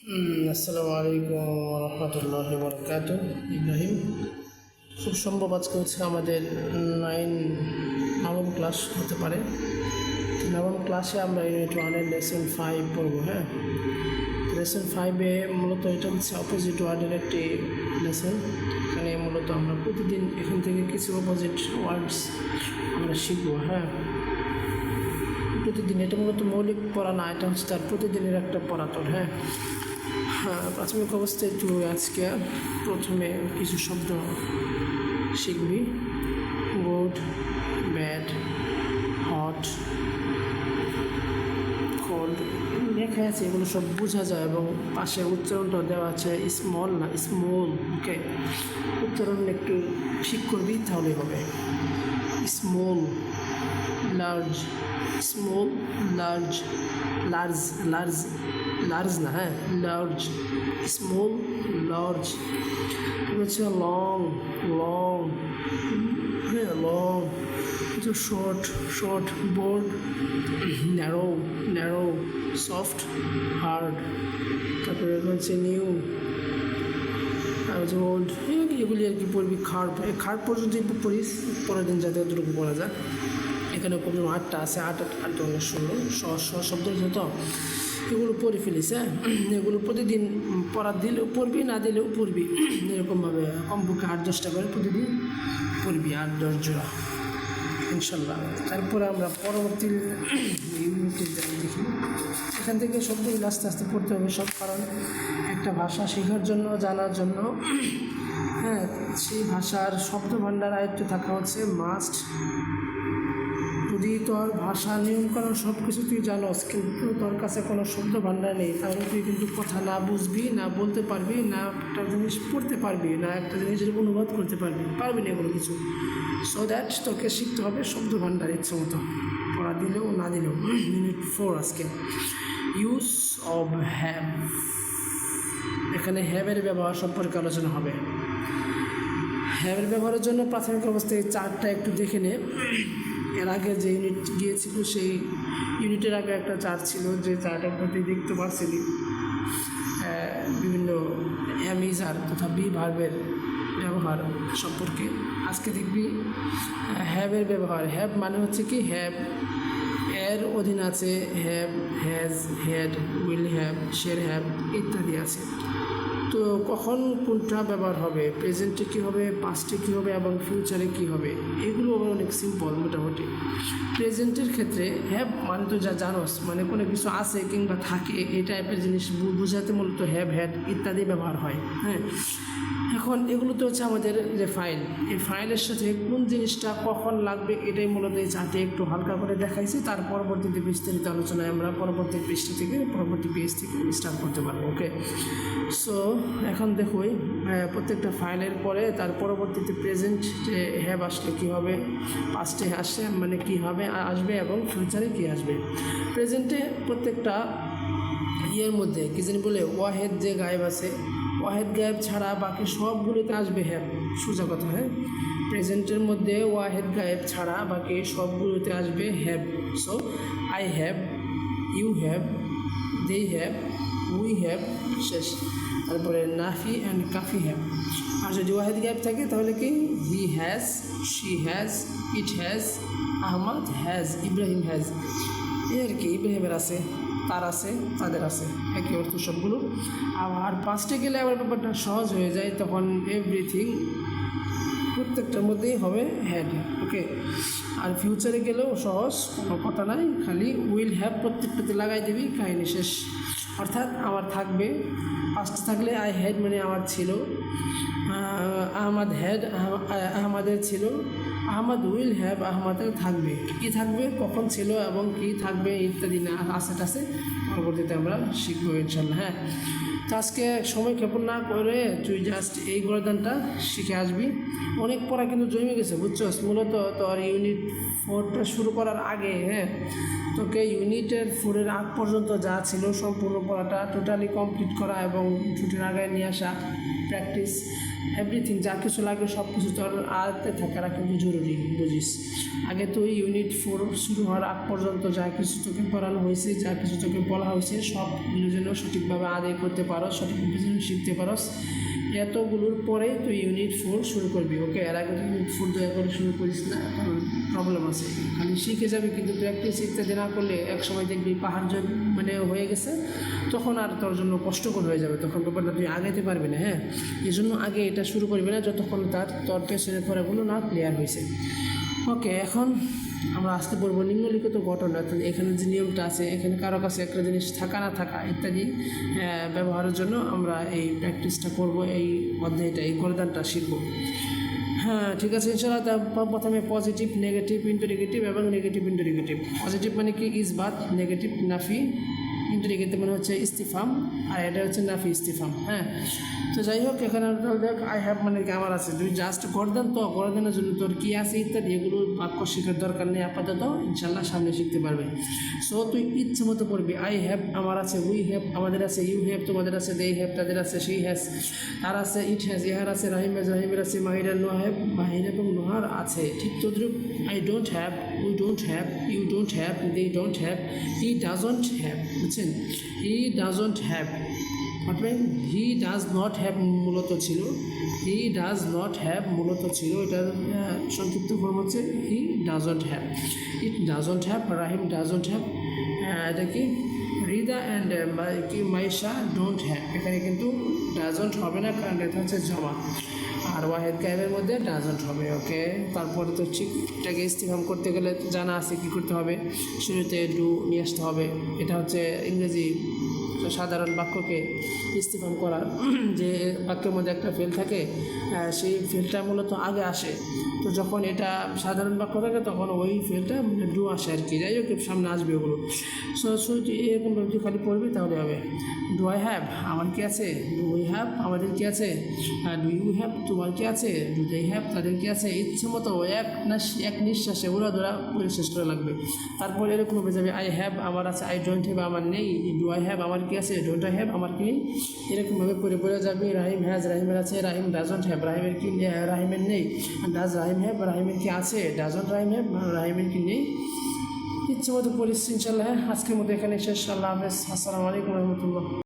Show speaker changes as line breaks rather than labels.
আসসালামু আলাইকুম রহমতুল্লাহি বরকাতুহ। ইব্রাহিম, খুব সম্ভব আজকে হচ্ছে আমাদের নবম ক্লাস হতে পারে। নবম ক্লাসে আমরা ইউনিট 1-এর লেসন 5 পড়ব। হ্যাঁ, লেসন 5-এ মূলত এটা হচ্ছে অপোজিট ওয়ার্ডের একটি লেসন। এখানে মূলত আমরা প্রতিদিন এখান থেকে কিছু অপোজিট ওয়ার্ডস আমরা শিখবো। হ্যাঁ, প্রতিদিন এটা মূলত মৌলিক পড়া না, এটা হচ্ছে তার প্রতিদিনের একটা পড়াতর। হ্যাঁ, প্রাথমিক অবস্থায় তুই আজকে প্রথমে কিছু শব্দ শিখবি। গুড, ব্যাড, হট, কোল্ড লেখা আছে, এগুলো সব বোঝা যায় এবং পাশে উচ্চারণটা দেওয়া আছে স্মল না স্মল। ওকে, উচ্চারণ একটু ঠিক করবি তাহলেই হবে। Small, large, small, large, large, large, large না, হ্যাঁ লার্জ, স্মল, লার্জ। হচ্ছে লং, লং, হ্যাঁ লং। হচ্ছে short, short, board, narrow, narrow, soft, hard. তারপরে হচ্ছে নিউ, আর হচ্ছে ওল্ড। এগুলি আর কি পড়বি। খার্ড, এই খার্ড পর্যন্ত একটু পড়িস, পরের দিন যাতে অতটুকু পড়া যায়। এখানে প্রথম 8টা আছে, 8 অনেক সুন্দর সহজ সহজ শব্দ যত, এগুলো পড়ে ফেলিস। হ্যাঁ, এগুলো প্রতিদিন পড়া দিলেও পড়বি, না দিলেও পড়বি। এরকমভাবে কমপক্ষে 8-10টা করে প্রতিদিন পড়বি, 8-10 জোড়া ইনশাল্লাহ। তারপরে আমরা পরবর্তী ইউনিটে দেখি। এখান থেকে শব্দগুলো আস্তে আস্তে পড়তে হবে সব, কারণ একটা ভাষা শেখার জন্য, জানার জন্য, হ্যাঁ সেই ভাষার শব্দ ভাণ্ডার আয়ত্তে থাকা হচ্ছে মাস্ট। যদি তোর ভাষা নিয়মকানুন সব কিছু তুই জানোস, কিন্তু তোর কাছে কোনো শব্দ ভাণ্ডার নেই, তাহলে তুই কিন্তু কথা না বুঝবি, না বলতে পারবি, না একটা জিনিস পড়তে পারবি, না একটা জিনিসের অনুবাদ করতে পারবি না এগুলো কিছু। সো দ্যাট তোকে শিখতে হবে শব্দ ভাণ্ডার ইচ্ছে মতো, পড়া দিলেও না দিলেও। ইউনিট 4 আজকে ইউজ অব হ্যাভ। এখানে হ্যাভের ব্যবহার সম্পর্কে আলোচনা হবে। হ্যাভের ব্যবহারের জন্য প্রাথমিক অবস্থায় চার্টটা একটু দেখে নে। এর আগে যে ইউনিট গিয়েছিল সেই ইউনিটের আগে একটা চার্ট ছিল, যে চার্টের প্রতি দেখতে পারছিলি বিভিন্ন অ্যামিজার তথা বি ভার্বের ব্যবহার সম্পর্কে। আজকে দেখবি হ্যাভের ব্যবহার। হ্যাভ মানে হচ্ছে কি, হ্যাভ এর অধীন আছে have, has, had, will have, shall have ইত্যাদি আছে। তো কখন কোনটা ব্যবহার হবে, প্রেজেন্টে কী হবে, পাস্টে কী হবে এবং ফিউচারে কী হবে, এগুলো আবার অনেক সিম্পল মোটামুটি। প্রেজেন্টের ক্ষেত্রে হ্যাভ মানে তো যা জানোস, মানে কোনো কিছু আছে কিংবা থাকে এই টাইপের জিনিস বোঝাতে মূলত হ্যাভ, হ্যাড ইত্যাদি ব্যবহার হয়। হ্যাঁ, এখন এগুলো তো হচ্ছে আমাদের যে ফাইল, এই ফাইলের সাথে কোন জিনিসটা কখন লাগবে এটাই মূলত এই চার্টে একটু হালকা করে দেখাইছি। তার পরবর্তীতে বিস্তারিত আলোচনায় আমরা পরবর্তী পৃষ্ঠা থেকে, পরবর্তী পেজ থেকে স্টার্ট করতে পারবো। ওকে, সো এখন দেখোই প্রত্যেকটা ফাইলের পরে তার পরবর্তীতে প্রেজেন্ট যে হ্যাভ আসলে কী হবে, পাস্টে আসে মানে কী হবে আসবে এবং ফিউচারে কী আসবে। প্রেজেন্টে প্রত্যেকটা ইয়ের মধ্যে কী জানি বলে ওয়াহেদ যে গায়েব আছে, ওয়াহেদ গায়েব ছাড়া বাকি সবগুলোতে আসবে হ্যাভ, সোজা কথা। হ্যাঁ, প্রেজেন্টের মধ্যে ওয়াহেদ গায়েব ছাড়া বাকি সবগুলোতে আসবে have. So I have, you have, they have, we have, শেষ। তারপরে নাফি অ্যান্ড কাফি হ্যাভ। আর যদি ওয়াহেদ গায়েব থাকে তাহলে কি, he has, she has, it has, Ahmed has, Ibrahim has. এই আর কি, ইব্রাহিমের আছে, তার আছে, তাদের আছে, একই অর্থ সবগুলো। আর পাস্টে গেলে আবার ব্যাপারটা সহজ হয়ে যায়, তখন এভরিথিং প্রত্যেকটার মধ্যেই হবে হ্যাড। ওকে, আর ফিউচারে গেলেও সহজ, কোনো কথা নাই, খালি উইল হ্যাভ প্রত্যেকটাতে লাগাই দিবি, কাহিনি শেষ। অর্থাৎ আমার থাকবে, পাস্টে থাকলে আই হ্যাড মানে আমার ছিল, আহমদ হ্যাড আহমদের ছিল, আহমদ উইল হ্যাভ আহমদের থাকবে, কী থাকবে, কখন ছিল এবং কী থাকবে ইত্যাদি না আছে টাছে পরবর্তীতে আমরা শিখবো ইনশাল্লাহ। হ্যাঁ, তো আজকে সময় ক্ষেপণ না করে তুই জাস্ট এই গোড়াদানটা শিখে আসবি। অনেক পড়া কিন্তু জমে গেছে বুঝছস, মূলত তোর ইউনিট 4টা শুরু করার আগে। হ্যাঁ, তোকে ইউনিটের 4-এর আগ পর্যন্ত যা ছিল সম্পূর্ণ পড়াটা টোটালি কমপ্লিট করা এবং ছুটির আগে নিয়ে আসা, প্র্যাকটিস এভরিথিং যা কিছু লাগে সব কিছু তোর আয়ত্তে থাকাটা কিন্তু জরুরি, বুঝিস। আগে তুই ইউনিট 4 শুরু হওয়ার আগ পর্যন্ত যা কিছু তোকে পড়ানো হয়েছে, যা কিছু তোকে বলা বলা হয়েছে সবগুলোর জন্য সঠিকভাবে আদায় করতে পারো, সঠিকভাবে যেন শিখতে পারো। এতগুলোর পরেই তুই ইউনিট 4 শুরু করবি, ওকে? এর আগে তুই ইউনিট 4 দয়া করে শুরু করিস না, কারণ প্রবলেম আছে। খালি শিখে যাবে কিন্তু প্র্যাকটিস ইত্যাদি না করলে এক সময় দেখবি পাহাড় মানে হয়ে গেছে, তখন আর তোর জন্য কষ্টকর হয়ে যাবে, তখন ব্যাপারটা তুই আগাইতে পারবি না। হ্যাঁ, এই জন্য আগে এটা শুরু করবি না যতক্ষণ তোর পেছনের পড়াগুলো না ক্লিয়ার হয়েছে। ওকে, এখন আমরা আজকে বলবো নিম্নলিখিত ঘটনা। অর্থাৎ এখানে যে নিয়মটা আছে, এখানে কারো কাছে একটা জিনিস থাকা না থাকা ইত্যাদি ব্যবহারের জন্য আমরা এই প্র্যাকটিসটা করব, এই অধ্যায়টা, এই গলদানটা শিখব। হ্যাঁ, ঠিক আছে ইনশাআল্লাহ। প্রথমে পজিটিভ, নেগেটিভ, ইন্টারোগেটিভ এবং নেগেটিভ ইন্টারোগেটিভ। পজিটিভ মানে কি? ইসবাত, নেগেটিভ নাফি, ইন্টারোগেটিভ মানে হচ্ছে ইস্তিফাম, আর এটা হচ্ছে নাফি ইস্তিফাম। হ্যাঁ, তো যাই হোক, এখানে দেখ আই হ্যাভ মানে কি আমার আছে, তুই জাস্ট গর্দান, তো গর্দানের জন্য তোর কী আছে ইত্যাদি এগুলো বাক্য শেখার দরকার নেই আপাতত, ইনশাল্লাহ সামনে শিখতে পারবে। সো তুই ইচ্ছে মতো পড়বি। আই হ্যাভ আমার আছে, উই হ্যাভ আমাদের আছে, ইউ হ্যাভ তোমাদের আছে, দে হ্যাভ তাদের আছে, শি হ্যাজ তার আছে, ইট হ্যাজ ইহার আছে, রাহিম হ্যাজ রাহিমের আছে, মাহিরার নো হ্যাভ মাহির এবং নোহার আছে। ঠিক তদ্রুপ I don't have, we don't have, you don't have, they don't have, he doesn't have. বুঝছেন? হি ডাজন্ট হ্যাভ অথবা হি ডাজ নট হ্যাভ মূলত ছিল, হি ডাজ নট হ্যাভ মূলত ছিল, এটার সংক্ষিপ্ত ফর্ম হচ্ছে হি doesn't have. It doesn't have, Rahim doesn't have, এটা কি রিদা অ্যান্ড কি মাইশা ডোন্ট হ্যাভ। এখানে কিন্তু ডাজন্ট হবে না, কারণ এটা হচ্ছে জমা, আর ওয়াহেদ গায়েবের মধ্যে ডাজন্ট হবে। ওকে, তারপরে তো ঠিক এটাকে ইস্তিফাম করতে গেলে জানা আছে কী করতে হবে, শুরুতে ডু নিয়ে আসতে হবে। এটা হচ্ছে ইংরেজি সাধারণ বাক্যকে ইস্তিফাম করার, যে বাক্যের মধ্যে একটা ফেল থাকে, সেই ফেলটা মূলত আগে আসে। তো যখন এটা সাধারণ বাক্য থাকে তখন ওই ফেলটা ডু আসে আর কি। যাই হোক, সামনে আসবে ওগুলো। সো এরকমভাবে তুই খালি পড়বি তাহলে হবে। ডু আই হ্যাভ আমার কি আছে, ডু উই হ্যাভ আমাদের কি আছে, ডু ইউ হ্যাভ তোমার কি আছে, ডু দে হ্যাভ তাদের কি আছে। ইচ্ছে মতো এক নিঃশ্বাসে ওরা ধরা পরে শেষ করা লাগবে। তারপর এরকম হয়ে যাবে, আই হ্যাভ আমার আছে, আই ডোন্ট হ্যাভ আমার নেই, ডু আই হ্যাভ আমার কি আছে, ডোন্ট আই হ্যাভ আমার কি নেই। এরকমভাবে পড়ে যাবে। রাহিম হ্যাজ রাহিমের আছে, রাহিম ডাজন্ট হ্যাভ রাহিমের কি রাহিমের নেই, ডাজ রাহিম হ্যাভ রাহিমের কি আছে, ডাজন্ট রাহিম হ্যাভ রাহিমের কি নেই। ইচ্ছে মতো পড়িস ইনশাল্লাহ। আজকের মতো এখানে শেষ। আল্লাহ হাফেজ, আসসালামু আলাইকুম রহমতুল্লাহ।